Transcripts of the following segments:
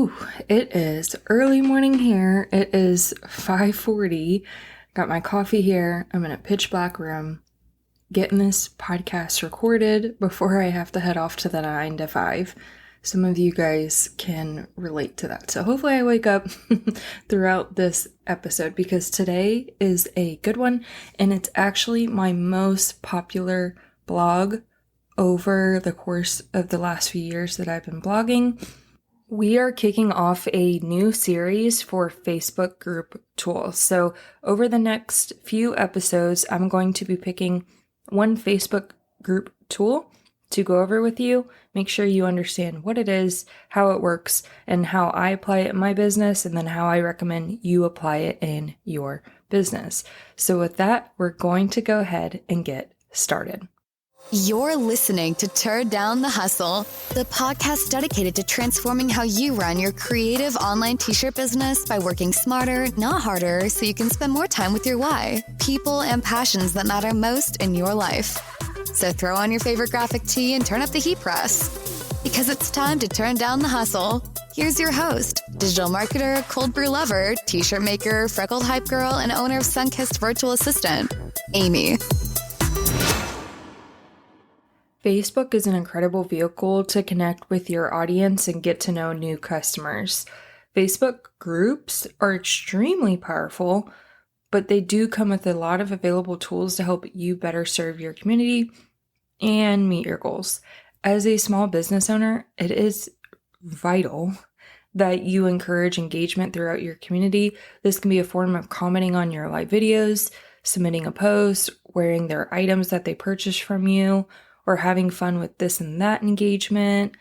Ooh, it is early morning here. It is 5:40. Got my coffee here. I'm in a pitch black room getting this podcast recorded before I have to head off to the 9 to 5. Some of you guys can relate to that. So hopefully I wake up throughout this episode because today is a good one and it's actually my most popular blog over the course of the last few years that I've been blogging. We are kicking off a new series for Facebook group tools. So over the next few episodes, I'm going to be picking one Facebook group tool to go over with you. Make sure you understand what it is, how it works, and how I apply it in my business, and then how I recommend you apply it in your business. So with that, we're going to go ahead and get started. You're listening to Turn Down the Hustle, the podcast dedicated to transforming how you run your creative online t-shirt business by working smarter, not harder, so you can spend more time with your why, people, and passions that matter most in your life. So throw on your favorite graphic tee and turn up the heat press, because it's time to turn down the hustle. Here's your host, digital marketer, cold brew lover, t-shirt maker, freckled hype girl, and owner of Sunkissed Virtual Assistant, Amy. Facebook is an incredible vehicle to connect with your audience and get to know new customers. Facebook groups are extremely powerful, but they do come with a lot of available tools to help you better serve your community and meet your goals. As a small business owner, it is vital that you encourage engagement throughout your community. This can be a form of commenting on your live videos, submitting a post, wearing their items that they purchased from you, or having fun with this and that engagement,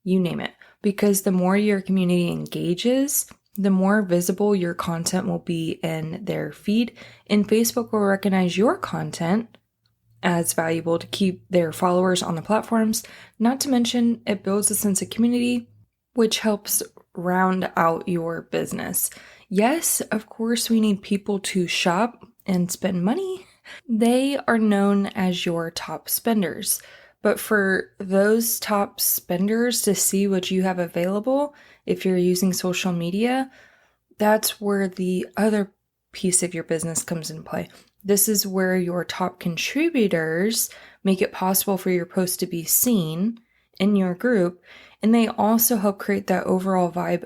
you name it. Because the more your community engages, the more visible your content will be in their feed, and Facebook will recognize your content as valuable to keep their followers on the platforms. Not to mention, it builds a sense of community, which helps round out your business. Yes, of course, we need people to shop and spend money. They are known as your top spenders. But for those top spenders to see what you have available, if you're using social media, that's where the other piece of your business comes into play. This is where your top contributors make it possible for your post to be seen in your group, and they also help create that overall vibe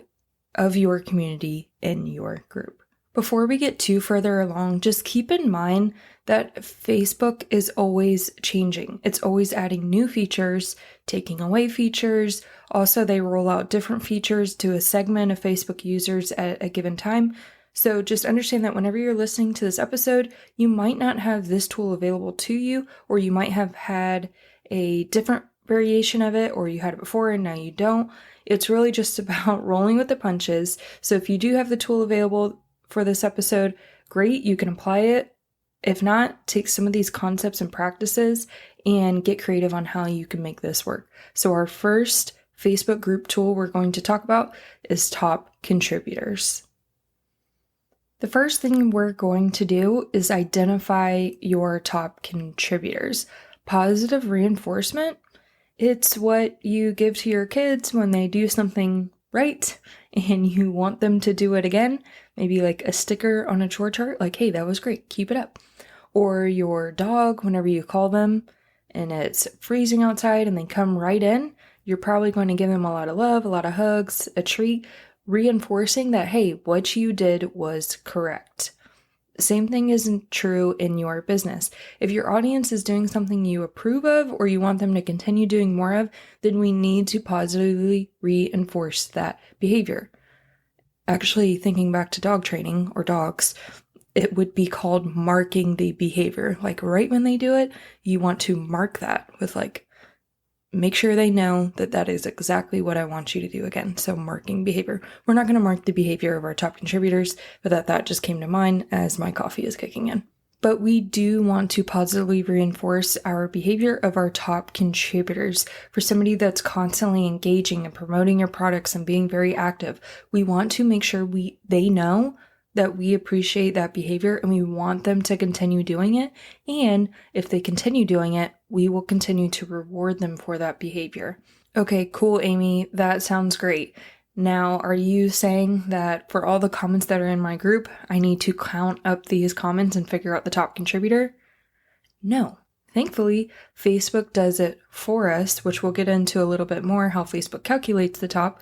of your community in your group. Before we get too further along, just keep in mind that Facebook is always changing. It's always adding new features, taking away features. Also, they roll out different features to a segment of Facebook users at a given time. So just understand that whenever you're listening to this episode, you might not have this tool available to you, or you might have had a different variation of it, or you had it before and now you don't. It's really just about rolling with the punches. So if you do have the tool available for this episode, great, you can apply it. If not, take some of these concepts and practices and get creative on how you can make this work. So our first Facebook group tool we're going to talk about is top contributors. The first thing we're going to do is identify your top contributors. Positive reinforcement, it's what you give to your kids when they do something right and you want them to do it again. Maybe like a sticker on a chore chart, like, hey, that was great, keep it up. Or your dog, whenever you call them and it's freezing outside and they come right in, you're probably going to give them a lot of love, a lot of hugs, a treat, reinforcing that, hey, what you did was correct. Same thing isn't true in your business. If your audience is doing something you approve of or you want them to continue doing more of, then we need to positively reinforce that behavior. Actually, thinking back to dog training or dogs, it would be called marking the behavior. Like right when they do it, you want to mark that with make sure they know that that is exactly what I want you to do again. So marking behavior. We're not going to mark the behavior of our top contributors, but that just came to mind as my coffee is kicking in. But we do want to positively reinforce our behavior of our top contributors. For somebody that's constantly engaging and promoting your products and being very active, we want to make sure they know that we appreciate that behavior and we want them to continue doing it. And if they continue doing it, we will continue to reward them for that behavior. Okay, cool, Amy. That sounds great. Now, are you saying that for all the comments that are in my group, I need to count up these comments and figure out the top contributor? No. Thankfully, Facebook does it for us, which we'll get into a little bit more how Facebook calculates the top.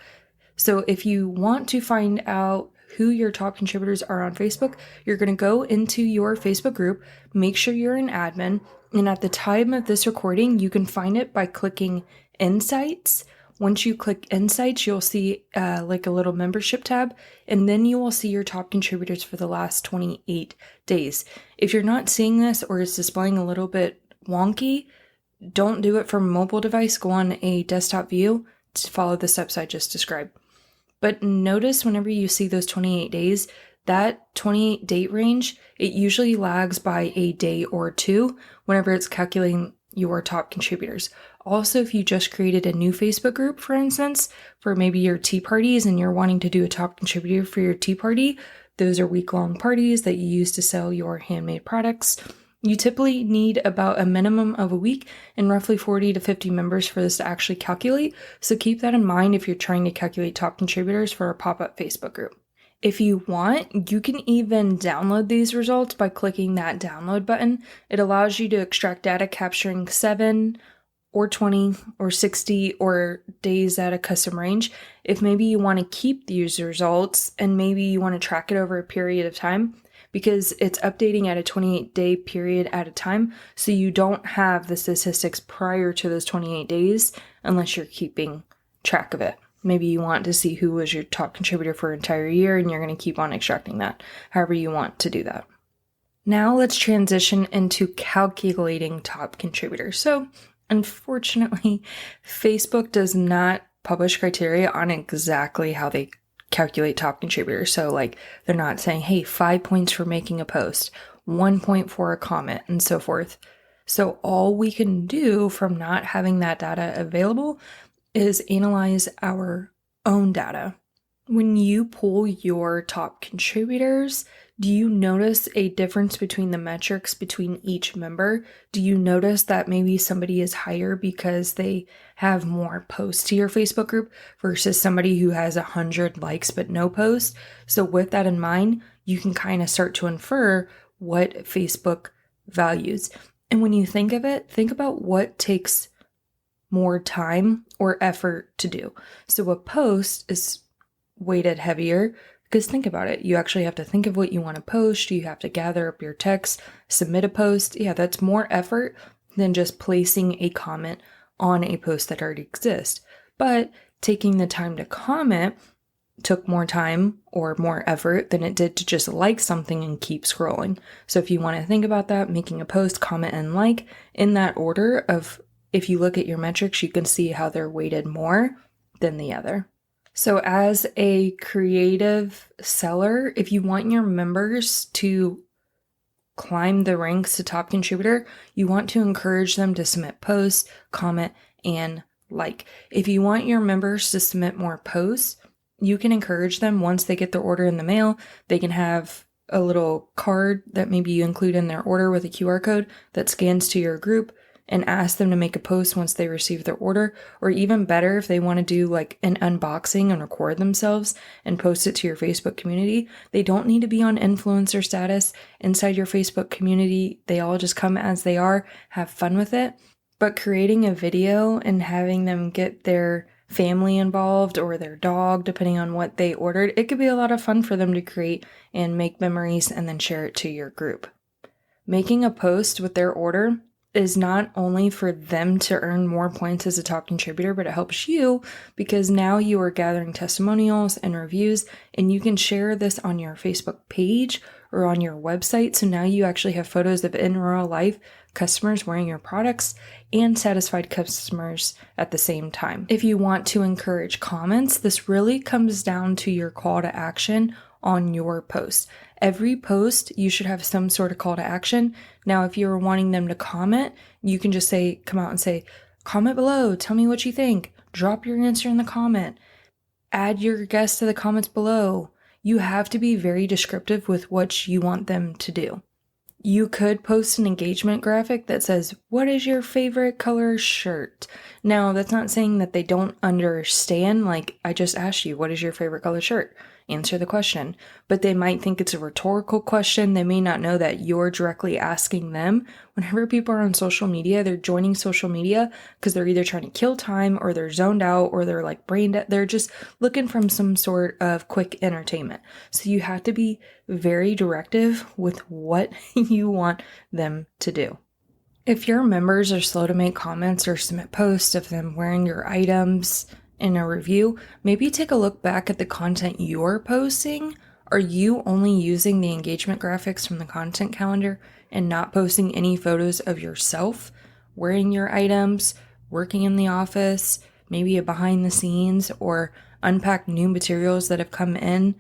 So if you want to find out who your top contributors are on Facebook, you're going to go into your Facebook group, make sure you're an admin, and at the time of this recording, you can find it by clicking Insights. Once you click Insights, you'll see like a little membership tab, and then you will see your top contributors for the last 28 days. If you're not seeing this or it's displaying a little bit wonky, don't do it from a mobile device. Go on a desktop view to follow the steps I just described. But notice whenever you see those 28 days, that 28 date range, it usually lags by a day or two whenever it's calculating your top contributors. Also, if you just created a new Facebook group, for instance, for maybe your tea parties and you're wanting to do a top contributor for your tea party, those are week-long parties that you use to sell your handmade products. You typically need about a minimum of a week and roughly 40 to 50 members for this to actually calculate. So keep that in mind if you're trying to calculate top contributors for a pop-up Facebook group. If you want, you can even download these results by clicking that download button. It allows you to extract data capturing 7 or 20 or 60 or days at a custom range. If maybe you want to keep these results and maybe you want to track it over a period of time, because it's updating at a 28-day period at a time, so you don't have the statistics prior to those 28 days unless you're keeping track of it. Maybe you want to see who was your top contributor for an entire year and you're going to keep on extracting that, however you want to do that. Now let's transition into calculating top contributors. So unfortunately, Facebook does not publish criteria on exactly how they calculate top contributors. So like they're not saying, hey, 5 points for making a post, 1 point for a comment, and so forth. So all we can do from not having that data available is analyze our own data. When you pull your top contributors, do you notice a difference between the metrics between each member? Do you notice that maybe somebody is higher because they have more posts to your Facebook group versus somebody who has 100 likes but no posts? So with that in mind, you can kind of start to infer what Facebook values. And when you think of it, think about what takes more time or effort to do. So a post is weighted heavier because think about it. You actually have to think of what you want to post. You have to gather up your text, submit a post. Yeah, that's more effort than just placing a comment on a post that already exists. But taking the time to comment took more time or more effort than it did to just like something and keep scrolling. So if you want to think about that, making a post, comment, and like in that order of, if you look at your metrics, you can see how they're weighted more than the other. So as a creative seller, if you want your members to climb the ranks to top contributor, you want to encourage them to submit posts, comment, and like. If you want your members to submit more posts, you can encourage them once they get their order in the mail. They can have a little card that maybe you include in their order with a QR code that scans to your group, and ask them to make a post once they receive their order. Or even better, if they want to do like an unboxing and record themselves and post it to your Facebook community, they don't need to be on influencer status inside your Facebook community. They all just come as they are, have fun with it. But creating a video and having them get their family involved or their dog, depending on what they ordered, it could be a lot of fun for them to create and make memories and then share it to your group. Making a post with their order is not only for them to earn more points as a top contributor, but it helps you because now you are gathering testimonials and reviews, and you can share this on your Facebook page or on your website. So now you actually have photos of in real life customers wearing your products and satisfied customers at the same time. If you want to encourage comments, this really comes down to your call to action on your post. Every post, you should have some sort of call to action. Now, if you're wanting them to comment, you can just come out and say, comment below, tell me what you think, drop your answer in the comment, add your guess to the comments below. You have to be very descriptive with what you want them to do. You could post an engagement graphic that says, "What is your favorite color shirt?" Now, that's not saying that they don't understand. Like, I just asked you, what is your favorite color shirt? Answer the question. But they might think it's a rhetorical question. They may not know that you're directly asking them. Whenever people are on social media, they're joining social media because they're either trying to kill time or they're zoned out or they're like brain dead. They're just looking for some sort of quick entertainment. So you have to be very directive with what you want them to do. If your members are slow to make comments or submit posts of them wearing your items in a review, maybe take a look back at the content you're posting. Are you only using the engagement graphics from the content calendar and not posting any photos of yourself wearing your items, working in the office, maybe a behind the scenes, or unpack new materials that have come in?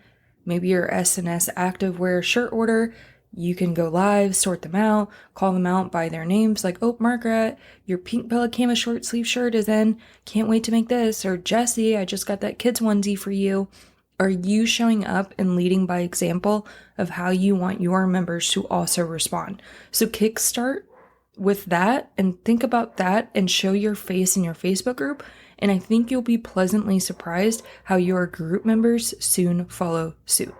Maybe your SNS activewear shirt order, you can go live, sort them out, call them out by their names, like, "Oh, Margaret, your pink Pelican short sleeve shirt is in. Can't wait to make this." Or, "Jesse, I just got that kids onesie for you." Are you showing up and leading by example of how you want your members to also respond? So kickstart with that and think about that and show your face in your Facebook group. And I think you'll be pleasantly surprised how your group members soon follow suit.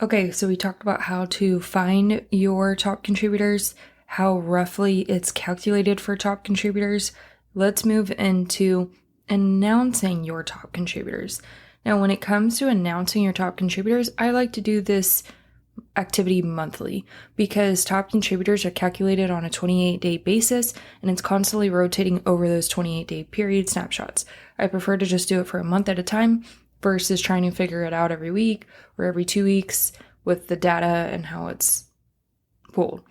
Okay, so we talked about how to find your top contributors, how roughly it's calculated for top contributors. Let's move into announcing your top contributors. Now, when it comes to announcing your top contributors, I like to do this activity monthly because top contributors are calculated on a 28-day basis and it's constantly rotating over those 28-day period snapshots. I prefer to just do it for a month at a time versus trying to figure it out every week or every 2 weeks with the data and how it's pulled.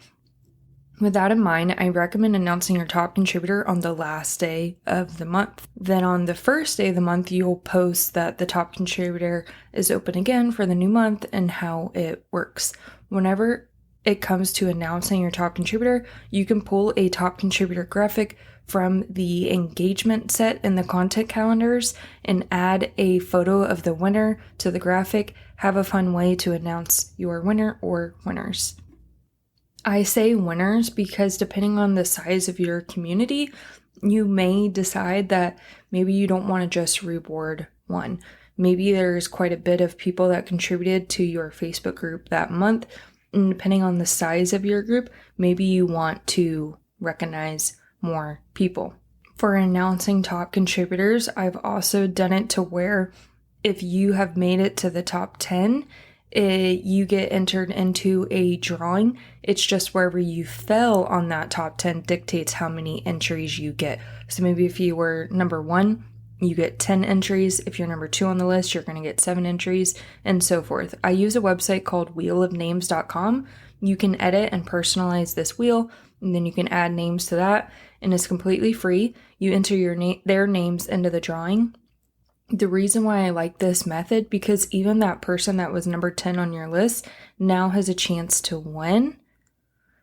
With that in mind, I recommend announcing your top contributor on the last day of the month. Then on the first day of the month, you'll post that the top contributor is open again for the new month and how it works. Whenever it comes to announcing your top contributor, you can pull a top contributor graphic from the engagement set in the content calendars and add a photo of the winner to the graphic. Have a fun way to announce your winner or winners. I say winners because depending on the size of your community, you may decide that maybe you don't want to just reward one. Maybe there's quite a bit of people that contributed to your Facebook group that month. And depending on the size of your group, maybe you want to recognize more people. For announcing top contributors, I've also done it to where if you have made it to the top 10, you get entered into a drawing. It's just wherever you fell on that top 10 dictates how many entries you get. So maybe if you were number 1, you get 10 entries. If you're number 2 on the list, you're going to get 7 entries and so forth. I use a website called wheelofnames.com. You can edit and personalize this wheel, and then you can add names to that, and it's completely free. You enter their names into the drawing. The reason why I like this method, because even that person that was number 10 on your list now has a chance to win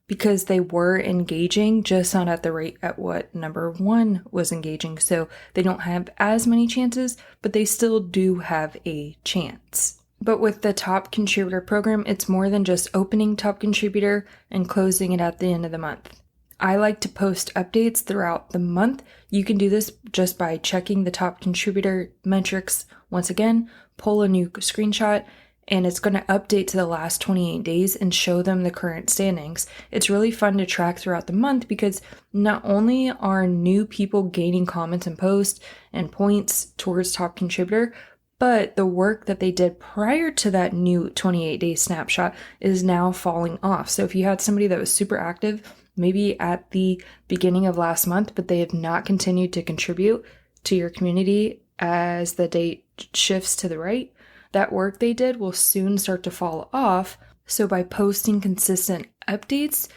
because they were engaging, just not at the rate at what number 1 was engaging. So they don't have as many chances, but they still do have a chance. But with the top contributor program, it's more than just opening top contributor and closing it at the end of the month. I like to post updates throughout the month. You can do this just by checking the top contributor metrics once again, pull a new screenshot, and it's going to update to the last 28 days and show them the current standings. It's really fun to track throughout the month because not only are new people gaining comments and posts and points towards top contributor, but the work that they did prior to that new 28-day snapshot is now falling off. So if you had somebody that was super active, maybe at the beginning of last month, but they have not continued to contribute to your community as the date shifts to the right, that work they did will soon start to fall off. So by posting consistent updates,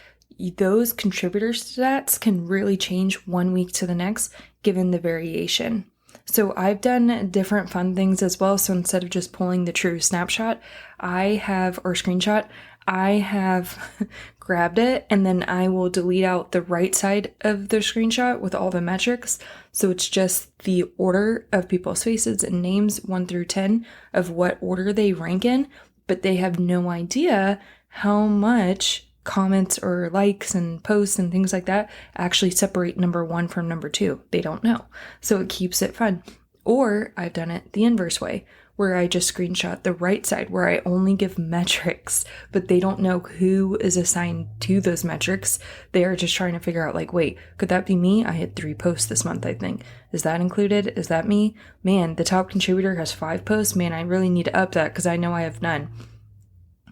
those contributor stats can really change one week to the next, given the variation. So I've done different fun things as well. So instead of just pulling the true snapshot, screenshot, I have grabbed it and then I will delete out the right side of the screenshot with all the metrics. So it's just the order of people's faces and names 1 through 10 of what order they rank in, but they have no idea how much comments or likes and posts and things like that actually separate number one from number two. They don't know. So it keeps it fun. Or I've done it the inverse way, where I just screenshot the right side, where I only give metrics, but they don't know who is assigned to those metrics. They are just trying to figure out, like, wait, could that be me? I had 3 posts this month, I think. Is that included? Is that me? Man, the top contributor has 5 posts. Man, I really need to up that because I know I have none.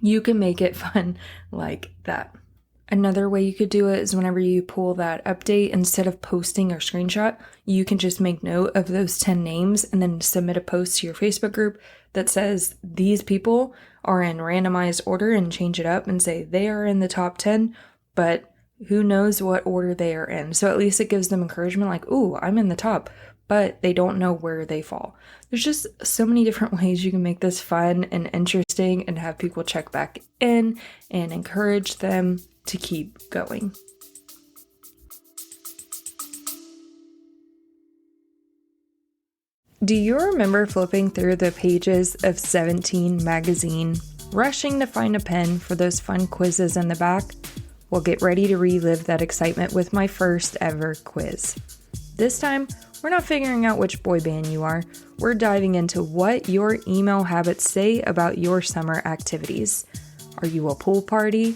You can make it fun like that. Another way you could do it is whenever you pull that update, instead of posting or screenshot, you can just make note of those 10 names and then submit a post to your Facebook group that says these people are in randomized order, and change it up and say they are in the top 10, but who knows what order they are in. So at least it gives them encouragement, like, ooh, I'm in the top, but they don't know where they fall. There's just so many different ways you can make this fun and interesting and have people check back in and encourage them to keep going. Do you remember flipping through the pages of 17 magazine, rushing to find a pen for those fun quizzes in the back? Well, get ready to relive that excitement with my first ever quiz. This time, we're not figuring out which boy band you are. We're diving into what your email habits say about your summer activities. Are you a pool party,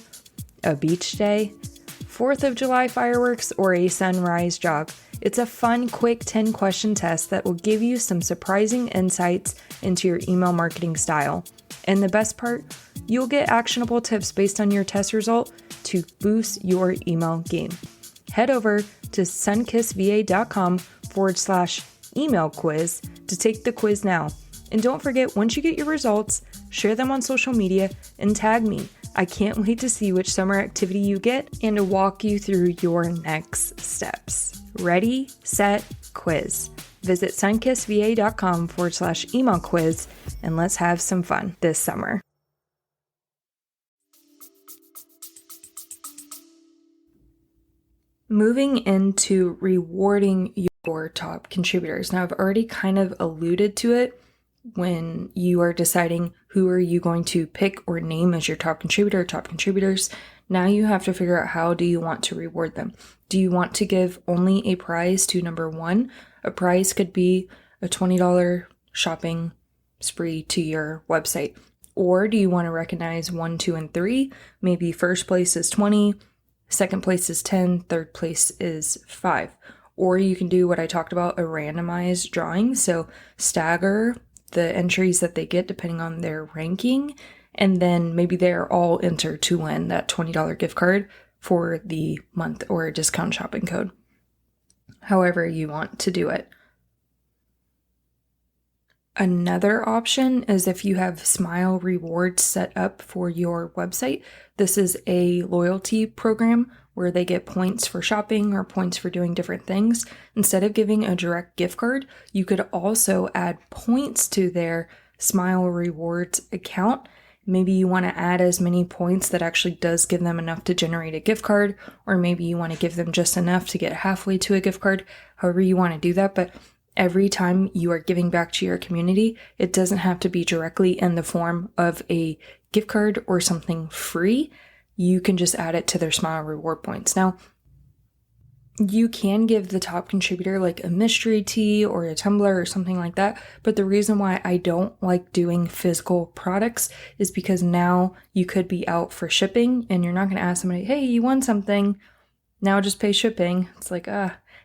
a beach day, 4th of July fireworks, or a sunrise jog? It's a fun, quick 10-question test that will give you some surprising insights into your email marketing style. And the best part, you'll get actionable tips based on your test result to boost your email game. Head over to sunkissva.com/email quiz to take the quiz now. And don't forget, once you get your results, share them on social media and tag me. I can't wait to see which summer activity you get and to walk you through your next steps. Ready, set, quiz. Visit sunkissva.com/email quiz and let's have some fun this summer. Moving into rewarding your top contributors. Now, I've already kind of alluded to it when you are deciding who are you going to pick or name as your top contributor, top contributors. Now you have to figure out, how do you want to reward them? Do you want to give only a prize to number one? A prize could be a $20 shopping spree to your website. Or do you want to recognize 1, 2, and 3? Maybe first place is 20, second place is 10, third place is 5. Or you can do what I talked about, a randomized drawing. So stagger the entries that they get depending on their ranking, and then maybe they're all entered to win that $20 gift card for the month or a discount shopping code. However you want to do it. Another option is if you have Smile Rewards set up for your website. This is a loyalty program where they get points for shopping or points for doing different things. Instead of giving a direct gift card, you could also add points to their Smile Rewards account. Maybe you want to add as many points that actually does give them enough to generate a gift card, or maybe you want to give them just enough to get halfway to a gift card. However you want to do that, but every time you are giving back to your community, it doesn't have to be directly in the form of a gift card or something free. You can just add it to their Smile Reward points. Now, you can give the top contributor like a mystery tee or a tumbler or something like that. But the reason why I don't like doing physical products is because now you could be out for shipping and you're not going to ask somebody, hey, you won something, now just pay shipping. It's like,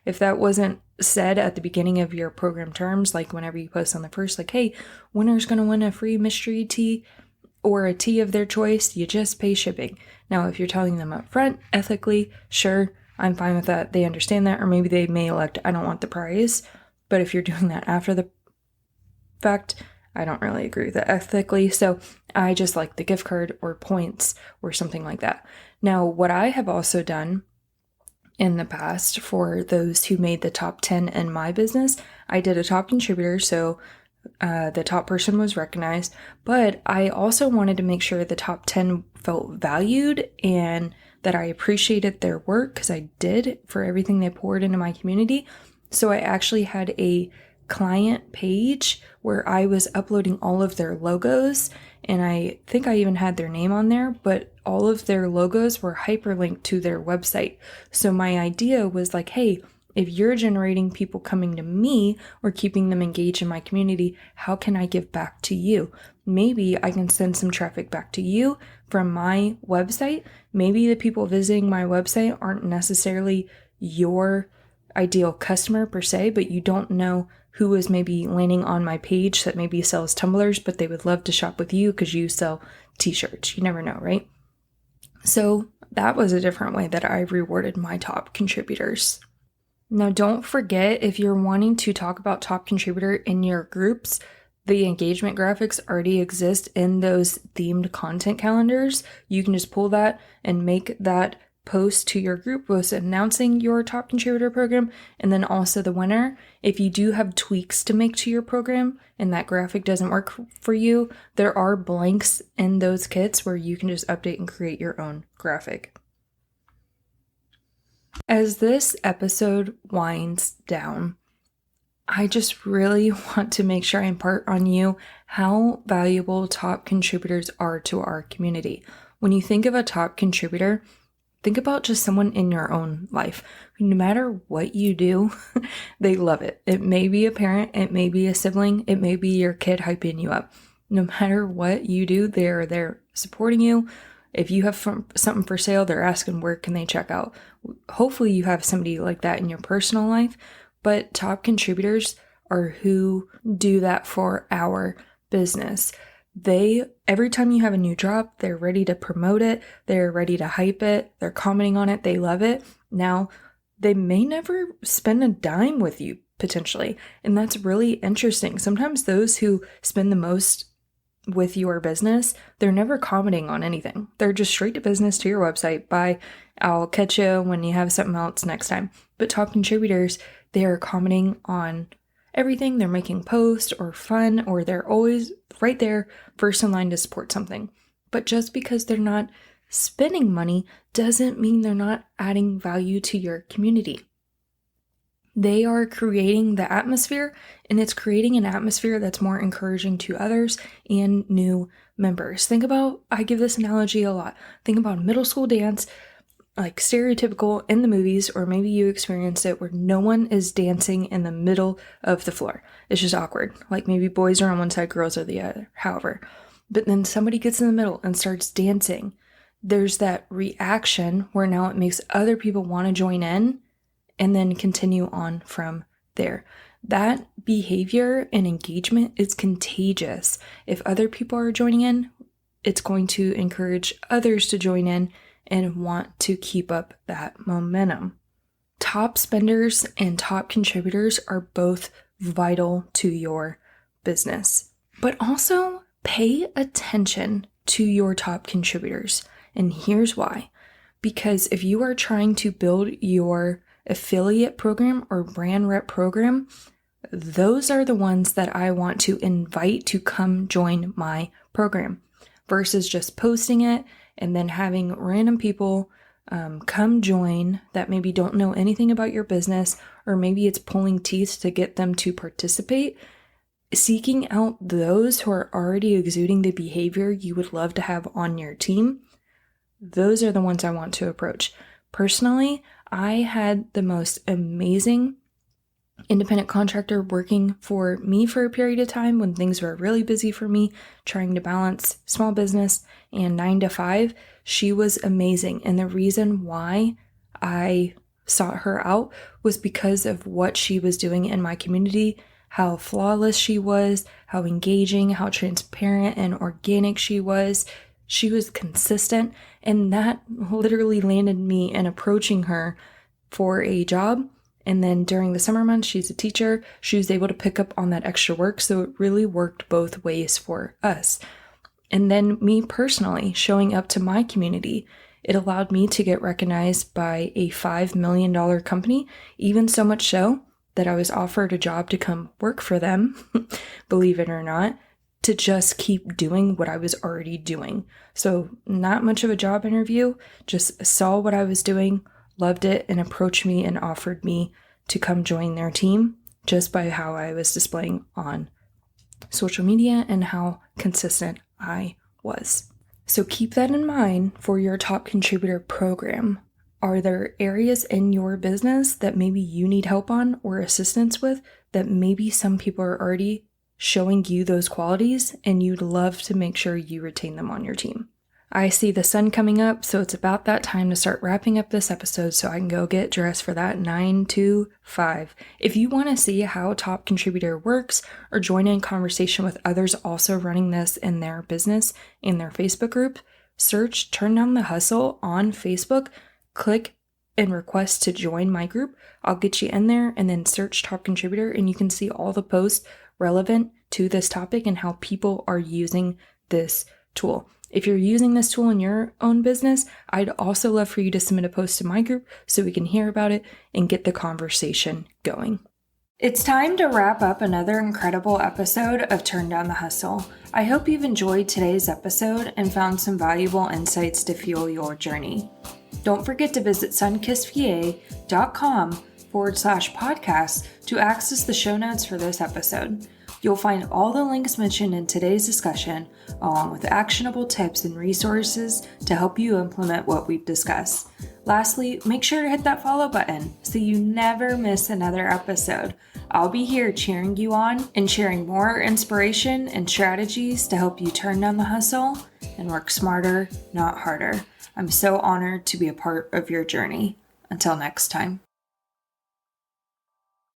if that wasn't said at the beginning of your program terms, like whenever you post on the first, like, hey, winner's going to win a free mystery tee or a tee of their choice, you just pay shipping. Now, if you're telling them up front, ethically, sure, I'm fine with that. They understand that, or maybe they may elect, I don't want the prize. But if you're doing that after the fact, I don't really agree with that ethically. So I just like the gift card or points or something like that. Now, what I have also done in the past for those who made the top 10 in my business, I did a top contributor. So the top person was recognized, but I also wanted to make sure the top 10 felt valued and that I appreciated their work, because I did, for everything they poured into my community. So I actually had a client page where I was uploading all of their logos, and I think I even had their name on there, but all of their logos were hyperlinked to their website. So my idea was like, hey, if you're generating people coming to me or keeping them engaged in my community, how can I give back to you? Maybe I can send some traffic back to you from my website. Maybe the people visiting my website aren't necessarily your ideal customer per se, but you don't know who is maybe landing on my page that maybe sells tumblers, but they would love to shop with you because you sell t-shirts. You never know, right? So that was a different way that I rewarded my top contributors. Now, don't forget, if you're wanting to talk about top contributor in your groups, the engagement graphics already exist in those themed content calendars. You can just pull that and make that post to your group post announcing your top contributor program and then also the winner. If you do have tweaks to make to your program and that graphic doesn't work for you, there are blanks in those kits where you can just update and create your own graphic. As this episode winds down, I just really want to make sure I impart on you how valuable top contributors are to our community. When you think of a top contributor, think about just someone in your own life. No matter what you do, they love it. It may be a parent, it may be a sibling, it may be your kid hyping you up. No matter what you do, they're there supporting you. If you have something for sale, they're asking where can they check out. Hopefully you have somebody like that in your personal life, but top contributors are who do that for our business. Every time you have a new drop, they're ready to promote it. They're ready to hype it. They're commenting on it. They love it. Now, they may never spend a dime with you potentially. And that's really interesting. Sometimes those who spend the most with your business, they're never commenting on anything. They're just straight to business to your website. Bye. I'll catch you when you have something else next time. But top contributors, they are commenting on everything. They're making posts or fun, or they're always right there first in line to support something. But just because they're not spending money doesn't mean they're not adding value to your community. They are creating the atmosphere, and it's creating an atmosphere that's more encouraging to others and new members. I give this analogy a lot. Think about a middle school dance, like stereotypical in the movies, or maybe you experienced it where no one is dancing in the middle of the floor. It's just awkward. Like maybe boys are on one side, girls are the other, however. But then somebody gets in the middle and starts dancing. There's that reaction where now it makes other people want to join in and then continue on from there. That behavior and engagement is contagious. If other people are joining in, it's going to encourage others to join in and want to keep up that momentum. Top spenders and top contributors are both vital to your business. But also pay attention to your top contributors. And here's why. Because if you are trying to build your affiliate program or brand rep program, those are the ones that I want to invite to come join my program versus just posting it and then having random people come join that maybe don't know anything about your business, or maybe it's pulling teeth to get them to participate. Seeking out those who are already exuding the behavior you would love to have on your team, those are the ones I want to approach. Personally, I had the most amazing independent contractor working for me for a period of time when things were really busy for me, trying to balance small business and 9 to 5. She was amazing. And the reason why I sought her out was because of what she was doing in my community, how flawless she was, how engaging, how transparent and organic she was. She was consistent, and that literally landed me in approaching her for a job. And then during the summer months, she's a teacher. She was able to pick up on that extra work. So it really worked both ways for us. And then me personally showing up to my community, it allowed me to get recognized by a $5 million company, even so much so that I was offered a job to come work for them, believe it or not, to just keep doing what I was already doing. So not much of a job interview, just saw what I was doing, loved it, and approached me and offered me to come join their team just by how I was displaying on social media and how consistent I was. So keep that in mind for your top contributor program. Are there areas in your business that maybe you need help on or assistance with that maybe some people are already showing you those qualities and you'd love to make sure you retain them on your team? I see the sun coming up, so it's about that time to start wrapping up this episode so I can go get dressed for that 9 to 5. If you want to see how Top Contributor works or join in conversation with others also running this in their business, in their Facebook group, search Turn Down the Hustle on Facebook, click and request to join my group. I'll get you in there and then search Top Contributor and you can see all the posts relevant to this topic and how people are using this tool. If you're using this tool in your own business, I'd also love for you to submit a post to my group so we can hear about it and get the conversation going. It's time to wrap up another incredible episode of Turn Down the Hustle. I hope you've enjoyed today's episode and found some valuable insights to fuel your journey. Don't forget to visit sunkissva.com/podcast to access the show notes for this episode. You'll find all the links mentioned in today's discussion, along with actionable tips and resources to help you implement what we've discussed. Lastly, make sure to hit that follow button so you never miss another episode. I'll be here cheering you on and sharing more inspiration and strategies to help you turn down the hustle and work smarter, not harder. I'm so honored to be a part of your journey. Until next time.